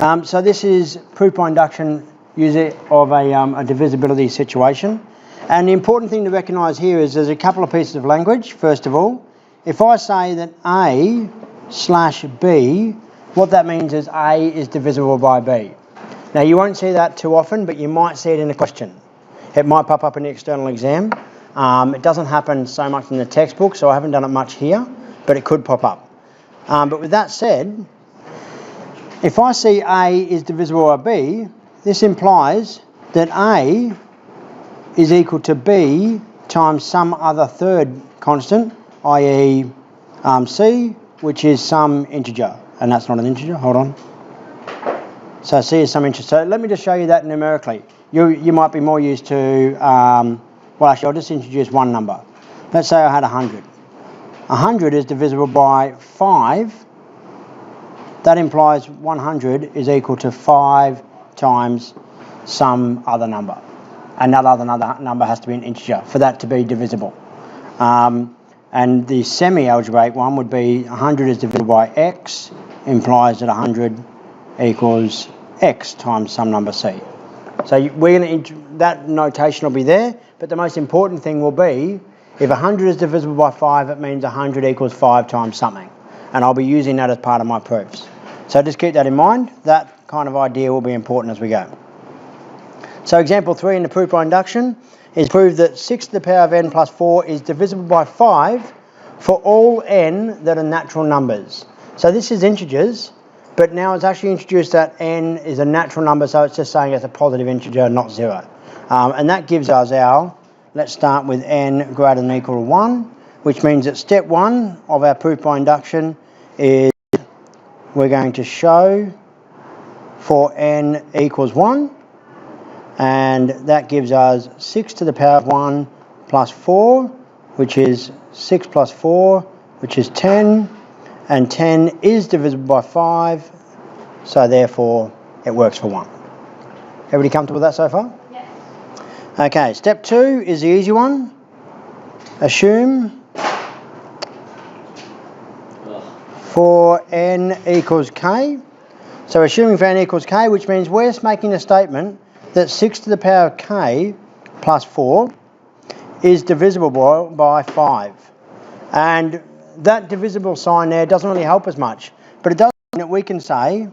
So this is proof by induction user of a divisibility situation. And the important thing to recognise here is there's a couple of pieces of language. First of all, if I say that A/B, what that means is A is divisible by B. Now you won't see that too often, but you might see it in a question. It might pop up in the external exam. It doesn't happen so much in the textbook, so I haven't done it much here, but it could pop up. But with that said, if I see A is divisible by B, this implies that A is equal to B times some other third constant, i.e. C, which is some integer. And that's not an integer, hold on. So C is some integer. So let me just show you that numerically. You might be more used to, well actually I'll just introduce one number. Let's say I had 100. 100 is divisible by 5. That implies 100 is equal to 5 times some other number. And that other number has to be an integer for that to be divisible. And the semi-algebraic one would be 100 is divisible by x, implies that 100 equals x times some number c. So that notation will be there, but the most important thing will be, if 100 is divisible by 5, it means 100 equals 5 times something. And I'll be using that as part of my proofs. So just keep that in mind. That kind of idea will be important as we go. So example 3 in the proof by induction is prove that 6 to the power of n plus 4 is divisible by 5 for all n that are natural numbers. So this is integers, but now it's actually introduced that n is a natural number, so it's just saying it's a positive integer, not 0. And that gives us our, let's start with n greater than or equal to 1, which means that step 1 of our proof by induction is we're going to show for n equals 1, and that gives us 6 to the power of 1 plus 4, which is 6 plus 4, which is 10, and 10 is divisible by 5, so therefore it works for 1. Everybody comfortable with that so far? Yes. Okay, step 2 is the easy one. Assume for n equals k. So assuming for n equals k, which means we're making a statement that 6 to the power of k plus 4 is divisible by 5. And that divisible sign there doesn't really help us much, but it does mean that we can say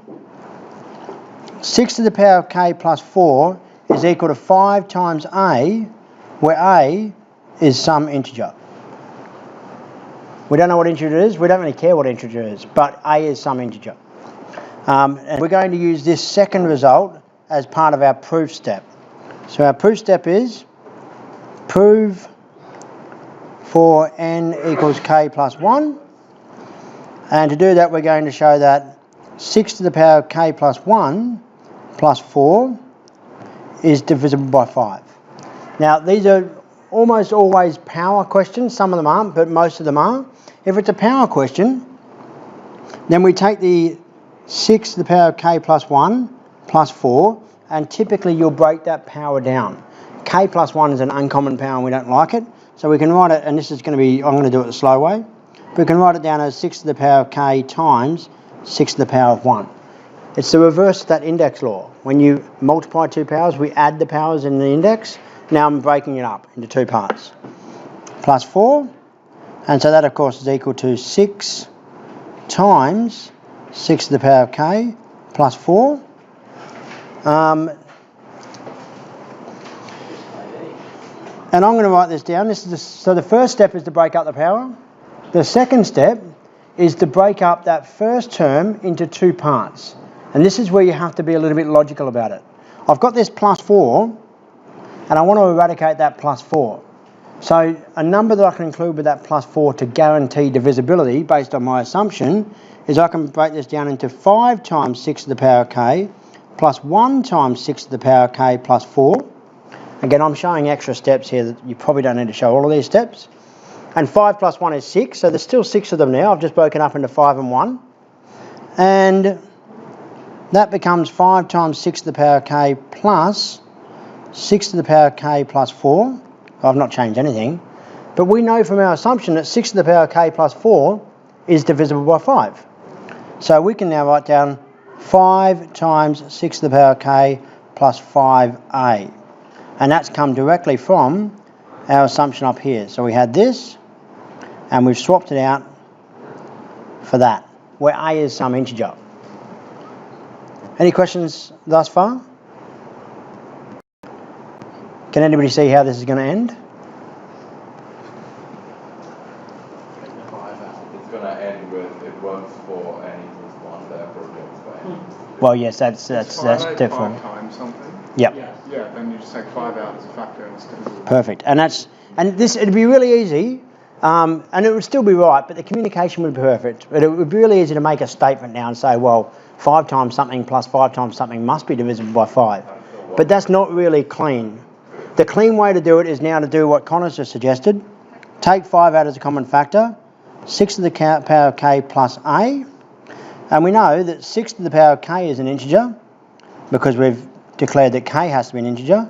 6 to the power of k plus 4 is equal to 5 times a, where a is some integer. We don't know what integer it is, we don't really care what integer it is, but a is some integer. And we're going to use this second result as part of our proof step. So our proof step is prove for n equals k plus 1. And to do that, we're going to show that 6 to the power of k plus 1 plus 4 is divisible by 5. Now, these are almost always power questions. Some of them aren't, but most of them are. If it's a power question, then we take the 6 to the power of k plus 1 plus 4, and typically you'll break that power down. K plus 1 is an uncommon power and we don't like it, so we can write it, and this is going to be, I'm going to do it the slow way. We can write it down as 6 to the power of k times 6 to the power of 1. It's the reverse of that index law. When you multiply two powers, we add the powers in the index. Now I'm breaking it up into two parts. Plus 4, and so that of course is equal to 6 times 6 to the power of k plus 4. And I'm going to write this down. So the first step is to break up the power. The second step is to break up that first term into two parts. And this is where you have to be a little bit logical about it. I've got this plus 4, and I want to eradicate that plus 4. So a number that I can include with that plus 4 to guarantee divisibility based on my assumption is I can break this down into 5 times 6 to the power of k plus 1 times 6 to the power of k plus 4. Again, I'm showing extra steps here that you probably don't need to show all of these steps. And 5 plus 1 is 6, so there's still 6 of them now. I've just broken up into 5 and 1. And that becomes 5 times 6 to the power of k plus 6 to the power of k plus 4. I've not changed anything. But we know from our assumption that 6 to the power of k plus 4 is divisible by 5. So we can now write down 5 times 6 to the power k plus 5a. And that's come directly from our assumption up here. So we had this, and we've swapped it out for that, where a is some integer. Any questions thus far? Can anybody see how this is going to end? It's going to end with it works for n equals 1, therefore it works for n. Well, yes, that's different. 5 times something. Yep. Yeah, then you just take 5 out as a factor instead of... Perfect. And it'd be really easy, and it would still be right, but the communication would be perfect. But it would be really easy to make a statement now and say, well, 5 times something plus 5 times something must be divisible by 5. But that's not really clean. The clean way to do it is now to do what Connor's just suggested. Take 5 out as a common factor, 6 to the power k plus a. And we know that 6 to the power k is an integer because we've declared that k has to be an integer.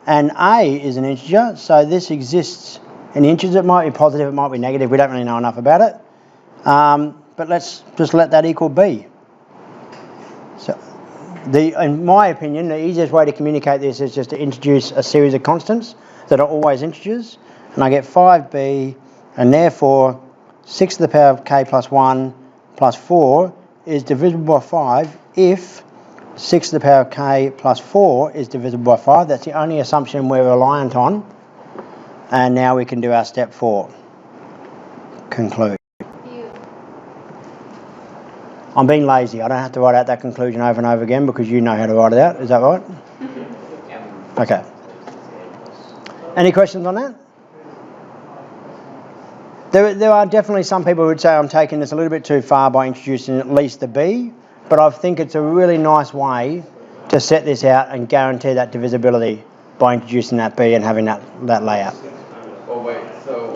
And a is an integer, so this exists in integers. It might be positive, it might be negative. We don't really know enough about it. But let's just let that equal b. So, in my opinion, the easiest way to communicate this is just to introduce a series of constants that are always integers. And I get 5b, and therefore 6 to the power of k plus 1 plus 4 is divisible by 5 if 6 to the power of k plus 4 is divisible by 5. That's the only assumption we're reliant on. And now we can do our step 4. Conclude. I'm being lazy. I don't have to write out that conclusion over and over again because you know how to write it out. Is that right? Okay. Any questions on that? There are definitely some people who would say I'm taking this a little bit too far by introducing at least the b, but I think it's a really nice way to set this out and guarantee that divisibility by introducing that b and having that layout. Oh wait, so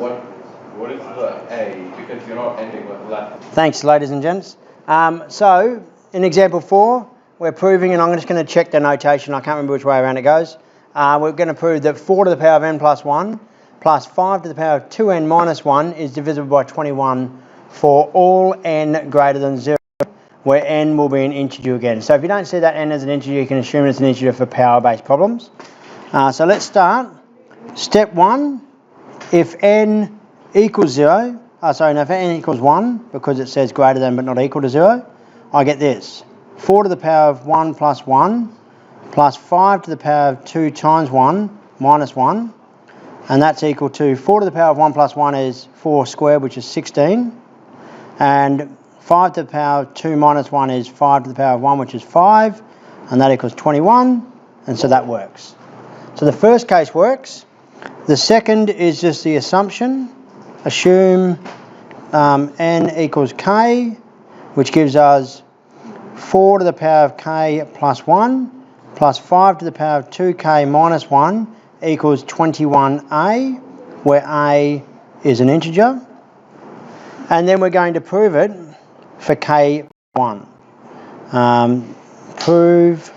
what is the a? Because you're not ending with left. Thanks, ladies and gents. So, in example 4, we're proving, and I'm just going to check the notation, I can't remember which way around it goes. We're going to prove that 4 to the power of n plus 1 plus 5 to the power of 2n minus 1 is divisible by 21 for all n greater than 0, where n will be an integer again. So if you don't see that n as an integer, you can assume it's an integer for power-based problems. So let's start. Step 1, if n equals 0, if n equals 1, because it says greater than but not equal to 0, I get this. 4 to the power of 1 plus 1 plus 5 to the power of 2 times 1 minus 1. And that's equal to 4 to the power of 1 plus 1 is 4 squared, which is 16. And 5 to the power of 2 minus 1 is 5 to the power of 1, which is 5. And that equals 21. And so that works. So the first case works. The second is just the assumption. Assume n equals k, which gives us 4 to the power of k plus 1 plus 5 to the power of 2k minus 1 equals 21a, where a is an integer. And then we're going to prove it for k1. Prove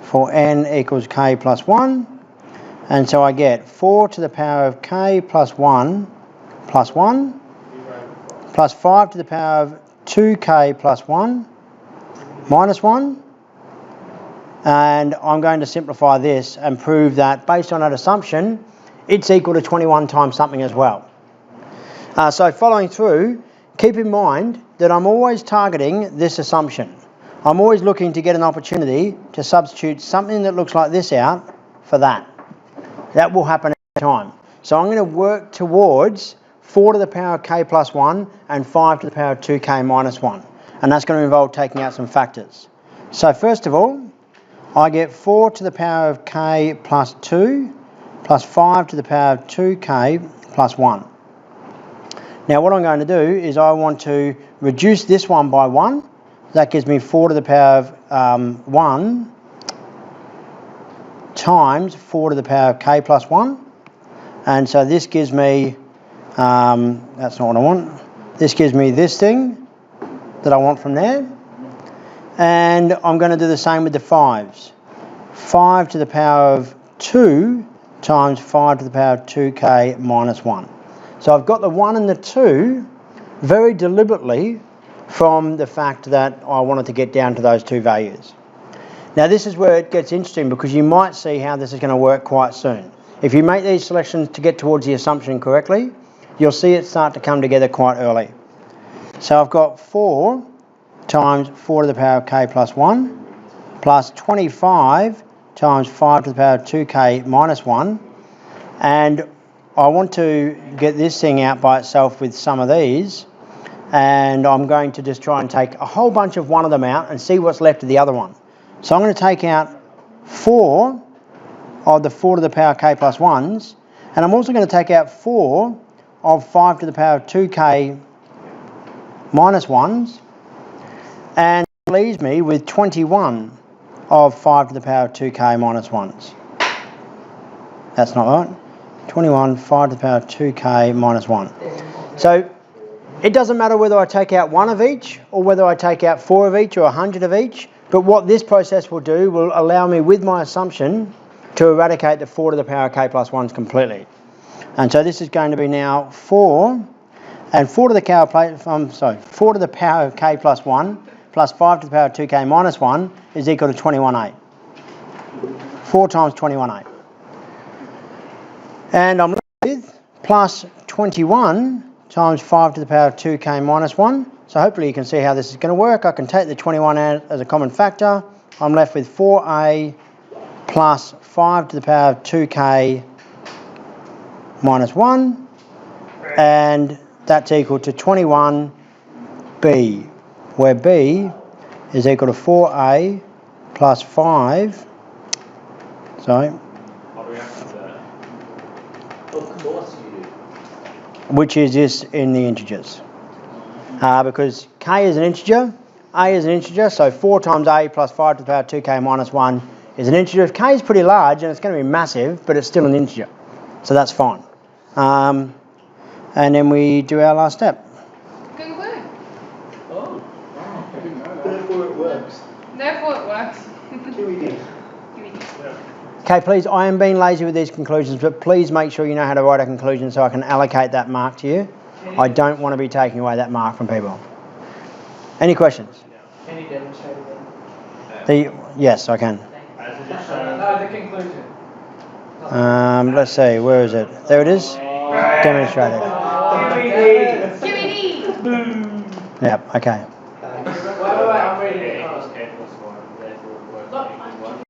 for n equals k plus 1. And so I get 4 to the power of k plus 1 plus 1 plus 5 to the power of 2k plus 1 minus 1. And I'm going to simplify this and prove that based on that assumption, it's equal to 21 times something as well. So following through, keep in mind that I'm always targeting this assumption. I'm always looking to get an opportunity to substitute something that looks like this out for that. That will happen every time. So I'm going to work towards 4 to the power of k plus 1 and 5 to the power of 2k minus 1. And that's going to involve taking out some factors. So first of all, I get 4 to the power of k plus 2 plus 5 to the power of 2k plus 1. Now what I'm going to do is I want to reduce this one by 1. That gives me 4 to the power of 1 times 4 to the power of k plus 1. And so this gives me, that's not what I want. This gives me this thing that I want from there. And I'm going to do the same with the 5s. 5 to the power of 2 times 5 to the power of 2k minus 1. So I've got the 1 and the 2 very deliberately from the fact that I wanted to get down to those two values. Now this is where it gets interesting, because you might see how this is going to work quite soon. If you make these selections to get towards the assumption correctly, you'll see it start to come together quite early. So I've got 4 times 4 to the power of k plus 1 plus 25 times 5 to the power of 2k minus 1, and I want to get this thing out by itself with some of these, and I'm going to just try and take a whole bunch of one of them out and see what's left of the other one. So I'm going to take out 4 of the 4 to the power of k plus 1s, and I'm also going to take out 4 of 5 to the power of 2k minus 1s, and it leaves me with 21 of 5 to the power of 2k minus 1s. That's not right. 21, 5 to the power of 2k minus 1. So it doesn't matter whether I take out 1 of each, or whether I take out 4 of each, or 100 of each, but what this process will do will allow me, with my assumption, to eradicate the 4 to the power of k plus 1s completely. And so this is going to be now 4, and 4 to the power of k plus 1 plus 5 to the power of 2k minus 1 is equal to 21.8. 4 times 21.8. And I'm left with plus 21 times 5 to the power of 2k minus 1. So hopefully you can see how this is going to work. I can take the 21 out as a common factor. I'm left with 4a plus 5 to the power of 2k minus 1. And that's equal to 21b, where b is equal to 4a plus 5. Sorry. Which is this in the integers. Because k is an integer, a is an integer, so 4 times a plus 5 to the power of 2k minus 1 is an integer. If k is pretty large, and it's going to be massive, but it's still an integer. So that's fine. And then we do our last step. Good work. Oh, I didn't know that. Therefore it works. Therefore it works. Okay, please, I am being lazy with these conclusions, but please make sure you know how to write a conclusion so I can allocate that mark to you. I don't want to be taking away that mark from people. Any questions? Can you demonstrate again? Yes, I can. No, the conclusion. Let's see, where is it? There it is. Demonstrated. QED. Yep, okay.